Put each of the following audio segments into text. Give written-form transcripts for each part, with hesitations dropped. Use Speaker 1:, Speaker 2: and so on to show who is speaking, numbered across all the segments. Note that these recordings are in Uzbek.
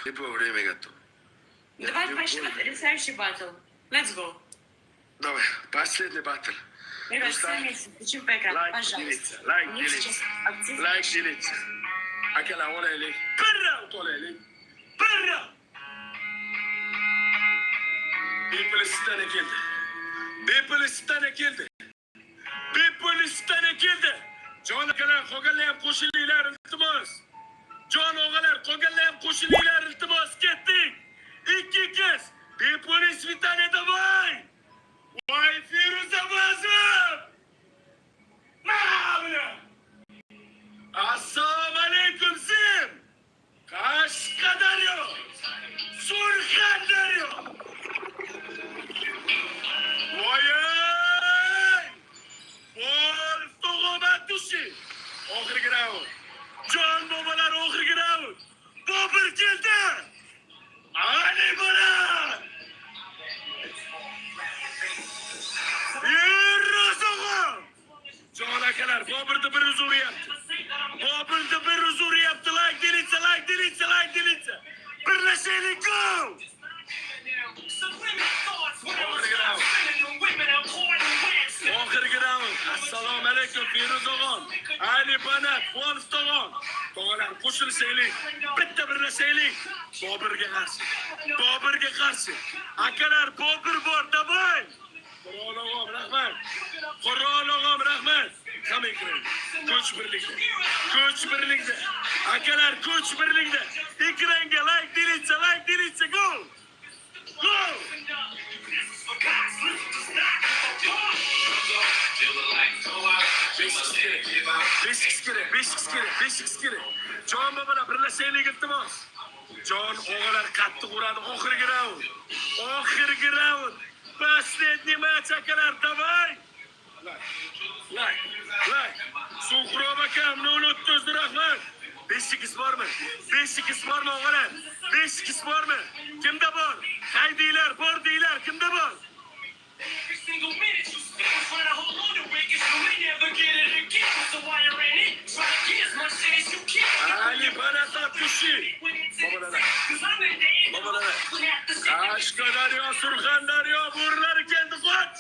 Speaker 1: Типа время готово.
Speaker 2: Давай пошли следующий батл. Let's go.
Speaker 1: Давай, последний батл.
Speaker 2: Ребят, сами включим по экрану, пожалуйста.
Speaker 1: Лайк
Speaker 2: Мне сейчас активно.
Speaker 1: Лайк делиться. Акela ولا إليك. برا وطلع إليك. برا. Bipolistan ekildi. Bipolistan ekildi. Bipolistan ekildi. Jon akalar, qolganlar qo'shilinglar iltimos. Jon o'g'alar, qolganlar qo'shilinglar iltimos. Ketdik. Ikki kez. Bipolis vitane davay. Voy Firuza Bazim. Mana. Assalomu alaykum sim. Qashqadaryo. Surxondaryo. Voyay! Vol tug'umat dushi. Oxirgi raund. Jon bobolar oxirgi raund. Bobur keldi. Ali bola. Yurro'zog'im. Jon akalar, Boburni bir uzuryapti. Boburni bir uzuryapti. Like delitsa. Birlashaylik go! Oxirgi raund. Assalomu alaykum Firuz og'am. Ali Banat, Wolf tog'am. Tog'alar qo'shilishaylik. Bitta birlashaylik. Boburga qarshi. Akalar, Bobur bor, davay. Qur'on og'am, rahmat. Hamma kiring. Kuch birlikda. Akalar, kuch birlikda. Ekranga like delitsa, go! Go! Besh kerak. Jon bobolar birlashaylik iltimos. Jon o'g'alar qattiq uradi. Oxirgi raund. Последний match akalar, davay. Like. Suhrov akam, 030 rahmat. 5 bormi o'g'alar? 5 bormi? Kimda bor? Haydinglar, bor deylar, kimda bor?
Speaker 3: Every single minute you spend trying to hold on to it, cause you may never get it again. So while you're in it, try to get as much shit as you can.
Speaker 1: Ali Banat Abdushi. Babalar. Qashqadaryo, Surxondaryo, bo'rlari keldi, qoch.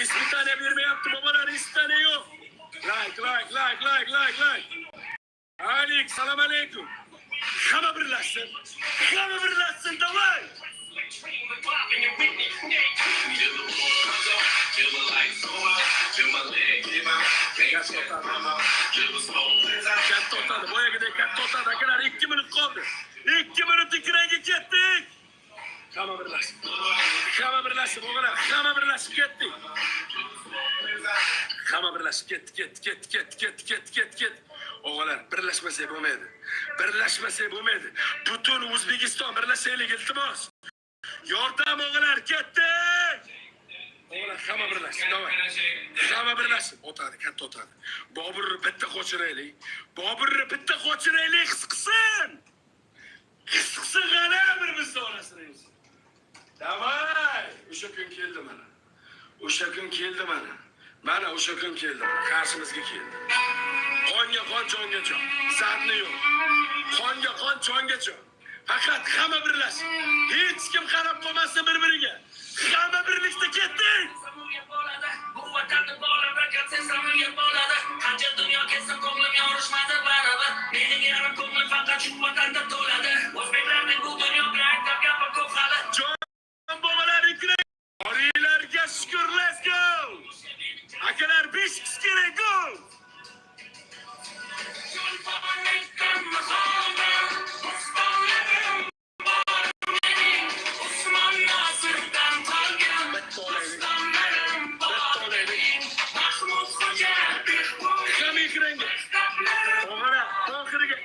Speaker 1: İstane vermeyapti babalar, istane yok. Like. Alik, salam aleyküm. Hamma birlashsin, davay. Katta otadi, boyagidek katta otadi. Akalar 2 minut qoldi. 2 minut ekranga ketdik. Hamma birlashsin, o'g'lar. Hamma birlashib ketdik. Hamma birlashib ketdi. O'g'lar, birlashmasak bo'lmaydi. Butun O'zbekiston birlashaylik iltimos. Yordam o'g'lar, ketdik. O'g'lar, hamma birlashsin, davay. Hamma birlashsin. O'tadi, katta o'tadi. Boburni bitta qo'chiraylik. His qilsin. G'ana birimizni orasida. Davay. O'sha kun keldi mana. Mana o'sha kun keldi. Qarshimizga keldi. Qonga qon, jonga jon. Zarni yo'q. Qonga qon, jonga jon. Faqat hamma birlashsin. Hech kim qarab qolmasin bir-biriga. Hamma birlikda ketdik.
Speaker 3: Bu vatanni bolalarga samolyot bo'ladi. Qancha dunyo kelsin ko'nglim yorishmadi baribir. Mening yarim ko'nglim faqat shu vatanda to'ladi. O'zbeklarning bu dunyo bilan gapi ko'p hali.
Speaker 1: Jon bobolariga Orilarga shukr, let's go. Akalar 5 kerak, go.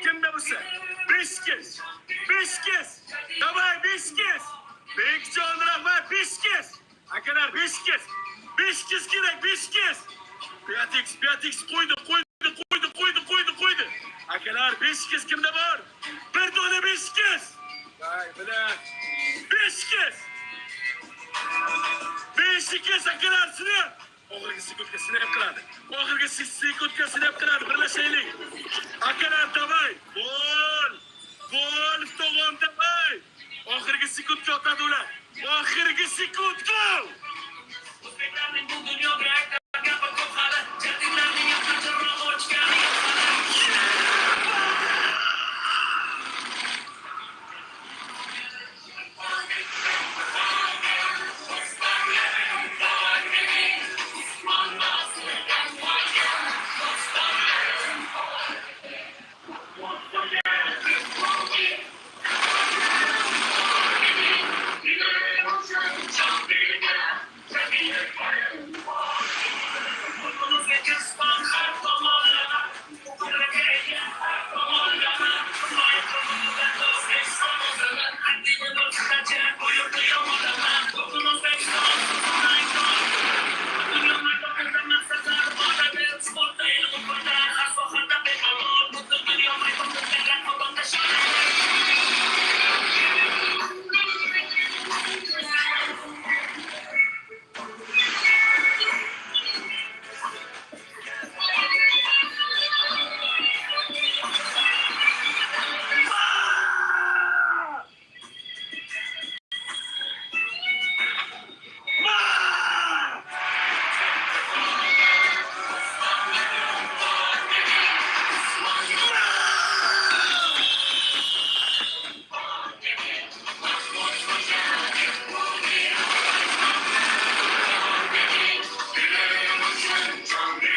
Speaker 1: Kimda bo'lsa 5 kez. Davay 5 kez. Bekjon rahmat 5 kez. Akalar 5 kez. 5 kez kerak, 5 kez. 5x qo'ydi. Akalar 5 kez kimda bor? Bir dona 5 kez. Vay, bilan. 5 kez. 5 kez akalar sinib. sekuндga snap qiladi. Oxirgi sekundga snap qiladi. Birlashaylik. Akalar davay. Gol! Gol tog'am davay. Oxirgi sekundga otadi ular. Oxirgi sekund gol!
Speaker 3: O'zbeklarning bu dunyoga aytgan gapi ko'p hali. Jadidlarning yoqachiroq ochgani yo'q hali.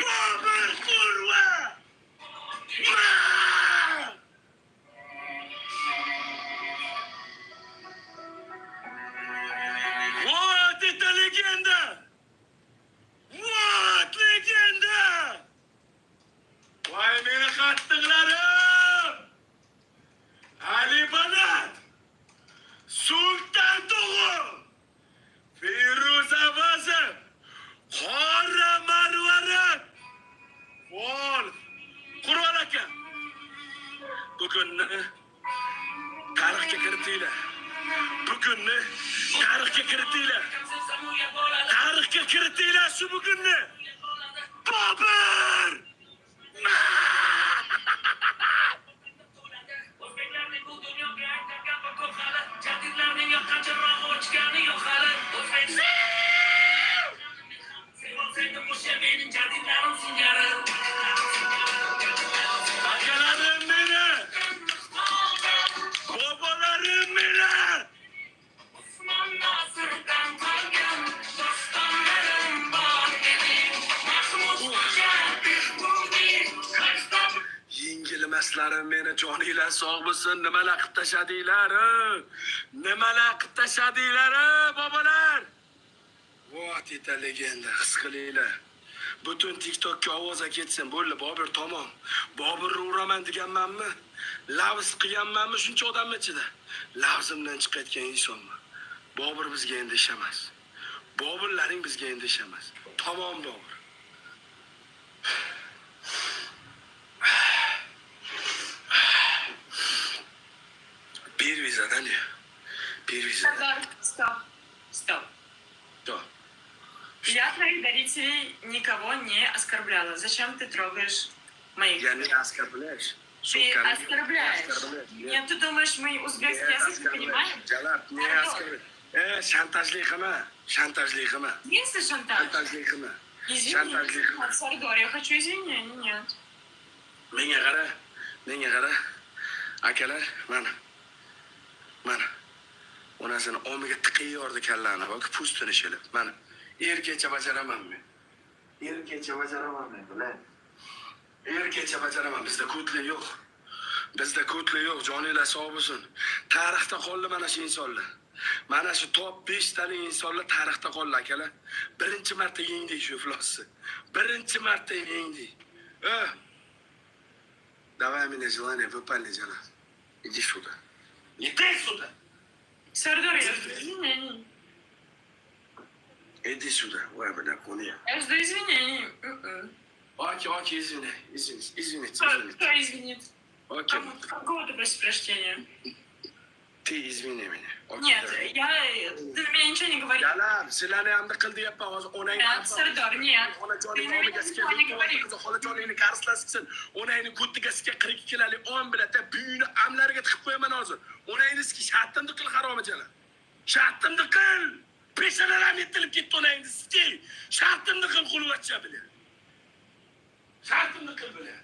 Speaker 1: Bobur kurva! Вот это легенда! Вот легенда! Voy meni qattiqlarim! Ali Banat! Sultan Tog'u! Feruza Vazir! Qora Marvarat! Vol! Qurol aka! Bugunni tarixga kiritinglar. Bugunni tarixga kiritinglar. Tarixga kiritinglar shu bugunni. Bobur!
Speaker 3: O'zbeklarning bu dunyoga aytgan gapi ko'p hali. Jadidlarning yoqachiroq ochgani yo'q hali. O'zbekiston Sevsang o'sha mening jadidlarim singari.
Speaker 1: Akalarim meni! Bobolarim meni!
Speaker 3: Usmon Nosirdan qolgan dostonlarim bor mening. Mahmud Jabir Qashqar
Speaker 1: Yengilmaslarim meni joninglar sog' bo'lsin. Nimalar qilib tashladinglar? Nimalar qilib tashladinglar, bobolar? Вот это legenda, his qilinglar. Butun TikTokka ovoza ketsin. Bo'ldi, Bobur tamom. Boburni uraman deganmanmi? Lavz qilganmanmi shuncha odamning ichida? Lavzimdan chiqayotgan insonman. Bobur bizga endi ish emas. Boburlaring bizga endi ish emas. Tamom Bobur. Bir vizadan ya. Bir vizadan.
Speaker 2: Сардор, стоп. Стоп.
Speaker 1: Да.
Speaker 2: Я твоих дарителей никого не оскорбляла. Зачем ты трогаешь моих?
Speaker 1: Я не оскорбляешь.
Speaker 2: Ты оскорбляешь. Нет, ты думаешь, мы узбекский язык не понимаем?
Speaker 1: Jalab, ne oskarblash? Shantajli qilma. Shantajli qilma.
Speaker 2: Если шантаж.
Speaker 1: Shantajli qilma.
Speaker 2: Извини. Нет, Сардор, я хочу извинения. Нет.
Speaker 1: Menga qara. Menga qara. Akalar, mana. Onasini omiga tiqib yordi kallani, bak pustini shilib. Mana. Erkecha bajaraman men. Erkecha bajaraman men, bilan. Erkecha bajaraman. Bizda ko'tli yo'q. Bizda ko'tli yo'q. Joninglar sog' bo'lsin. Tarixda qoldi mana shu insonlar. Mana shu top 5 talik insonlar tarixda qoldi akalar. Birinchi marta yengdik shu iflosni. Birinchi marta yengdik. Давай меня желание выпали, Джана. Иди сюда. Иди сюда.
Speaker 2: Сардор, я жду извинений.
Speaker 1: Иди сюда. Ой, бля, куния.
Speaker 2: Я жду извинений.
Speaker 1: Окей, извините.
Speaker 2: Кто извинит?
Speaker 1: Окей.
Speaker 2: Кого ты просишь прощения?
Speaker 1: Ты извини меня.
Speaker 2: Нет, ты на меня ничего не говори.
Speaker 1: Yalam, sizlarni ham qil deyapman hozir. Onangni
Speaker 2: Нет, Sardor, нет.
Speaker 1: Onajoning
Speaker 2: Ты на меня
Speaker 1: omigasiga
Speaker 2: ничего не говори.
Speaker 1: xolajoningni qarslashsin. Onangni ko'ttigasiga 42 kiloli on biladi. Buyini amlariga tiqib qo'yaman hozir. Onangniski shartimni qil haromachalar. Shartimni qil. Peshanalar yetilib ketdi onangniski. Shartimni qil qulvatcha bilan. Shartimni qil bilan.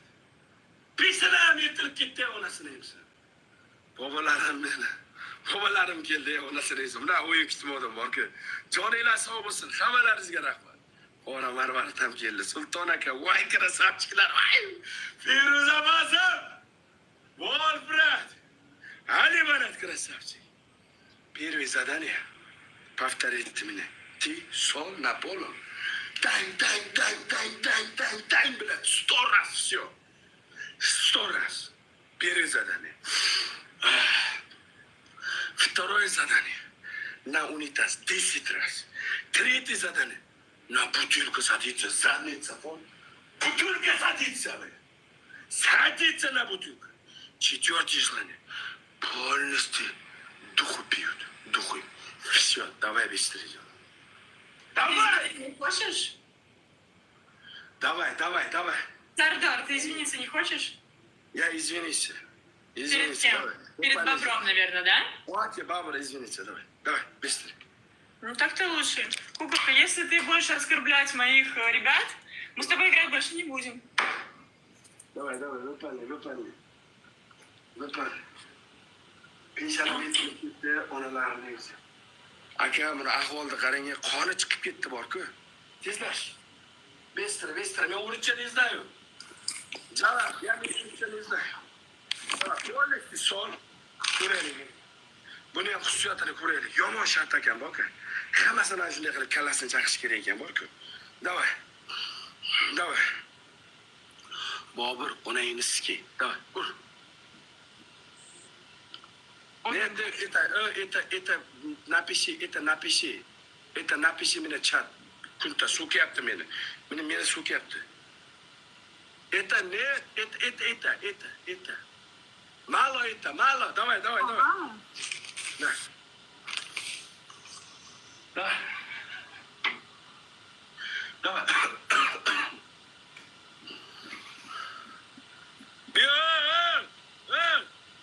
Speaker 1: Peshanalar yetilib ketdi onasini emsa. Bobolarim meni. Bobolarim keldi, onasini emsa. Mana o'yin kutmodim borku. Joninglar sog' bo'lsin. Hammalaringizga rahmat. Qora Marvarid ham keldi. Sulton aka, voy krasavchiklar. Voy! Feruza bozim. Wolfrat. Ali banat krasavchik. Первое задание. Повторите мне. Ты, сол, Наполеон. Тань, блядь. 100 раз все. 100 раз. Первое задание. Второе задание. На унитаз 10 раз. Третье задание. На бутылку садиться, задница, вон. Бутылка садится, блядь. Садится на бутылку. Четвертое желание. Полностью духу пьют. Духу. Все, давай быстрее. Давай!
Speaker 2: Не хочешь?
Speaker 1: Давай.
Speaker 2: Сардор, ты извиниться не хочешь?
Speaker 1: Я извинись.
Speaker 2: Перед
Speaker 1: Извинись.
Speaker 2: кем?
Speaker 1: Давай.
Speaker 2: Перед бобром, наверное, да?
Speaker 1: Хватит, бабра, извиниться. Давай, быстрее.
Speaker 2: Ну так-то лучше. Куколка, если ты будешь оскорблять моих ребят, мы с тобой играть больше не будем.
Speaker 1: Давай, выпали. Peshani ketdi, onalarni o'zi. Aka, buni ahvolda qarang, qoni chiqib ketdi bor-ku. Tezlash. Bыстро, men o'rincha не знаю. Jala, я не знаю. Polnikni sol, ko'raylik. Buni ham xususiyatini ko'raylik. Yomon shart ekan bor-ku. Hammasini shunday qilib kallasini chaqish kerak ekan bor-ku. Давай. Bobur, onangni ski. Давай, ur. Это напиши мне чат. Kunta so'kyapti meni. Meni so'kyapti. Это. Malo. Давай. Да. Давай.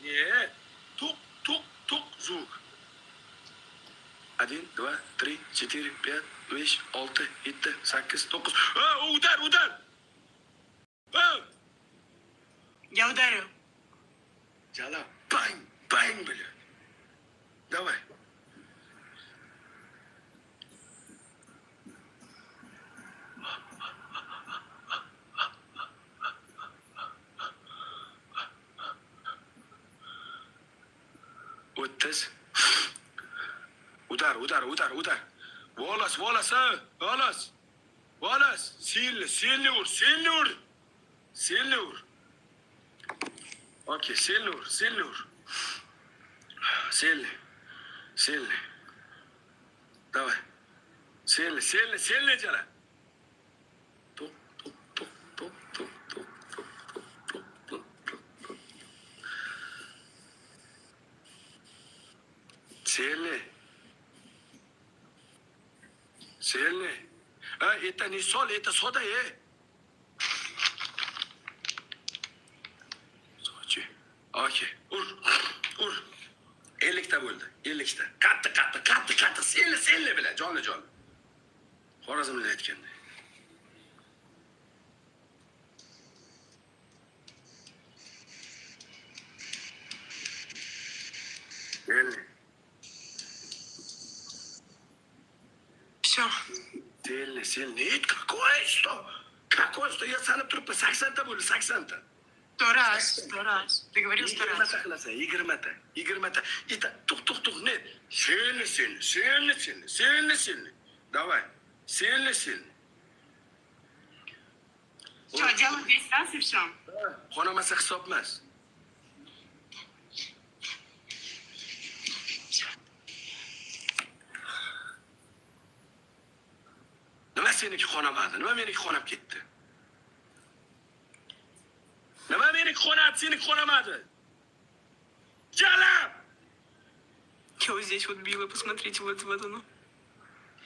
Speaker 1: Нет. Тук, звук. 1, 2, 3, 4, 5, 5, 6, 7, 8, 9. Удар!
Speaker 2: Я ударю.
Speaker 1: Jala, bang, блядь. Давай. O'ttiz. Udar. Volas. Silni ur. Okey, silni ur. Silni. Давай. Silni jala. Tuk. Silni. Это не соль, это сода, Sochi. Okey. Ur. 50 ta bo'ldi. 50 ta. Qatti. Silni bilan, jonli. Xorazmda aytganda. Silni.
Speaker 2: Все.
Speaker 1: Silni. Какое что? Я sanib turibman. 80 ta bo'ldi, 80 ta.
Speaker 2: 100 раз. Ты говорил 100 раз.
Speaker 1: 20 ta. Это тук. Нет. Silni. Давай. Silni.
Speaker 2: Что, делаем весь раз и все?
Speaker 1: Xonamasa hisob emas. Nima seniki xonamadi? Nima meniki xonab ketdi? Nima meniki xonadi, seniki xonamadi? Jalab!
Speaker 2: Я вот здесь вот била, посмотрите, вот оно.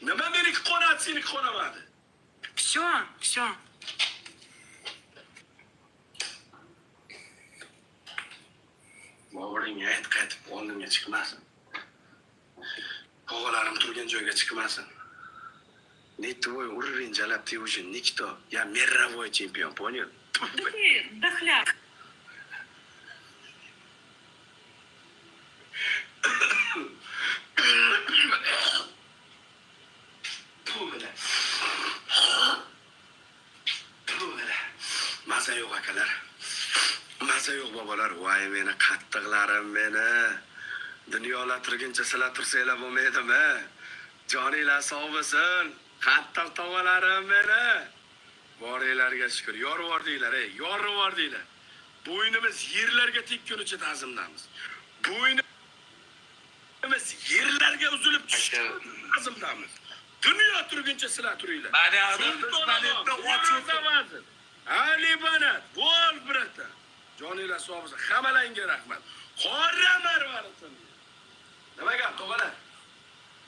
Speaker 1: Nima meniki qonadi, seniki qonamadi?
Speaker 2: Все.
Speaker 1: Boburingga ayt, qaytib o'rnimga chiqmasin. O'g'larim turgan joyga chiqmasin. Nitvoy уровень jalab, ты уже никто. Я мировой чемпион, понял?
Speaker 2: Да ты дохляк.
Speaker 1: Maza yo'q akalar. Maza yo'q bobolar. Voy meni qattiqlarim meni. Dunyolartirguncha sizlar tursanglar bo'lmaydimi? Joninglar sog' bo'lsin. Qattiq tog'alarim meni. Boringlarga shukr. Yorvordinglar, yorvordinglar. Bo'ynimiz yerlarga tekkunicha ta'zimdamiz. Bo'ynimiz yerlarga uzilib tushgan ta'zimdamiz. Dunyo turguncha sizlar turinglar. Ali Banat, bol brata. Joninglar sog' bo'lsin. Hammalangga rahmat. Qora marvaratim. Nima gap, tog'alar?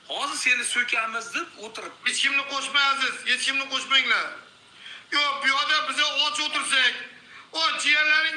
Speaker 4: Hozir seni so'kamiz deb o'tirib.
Speaker 5: Hech kimni qo'shmaysiz, hech kimni qo'shmanglar. Yo, bu yoqda biz och o'tirsak, o jiyanlaring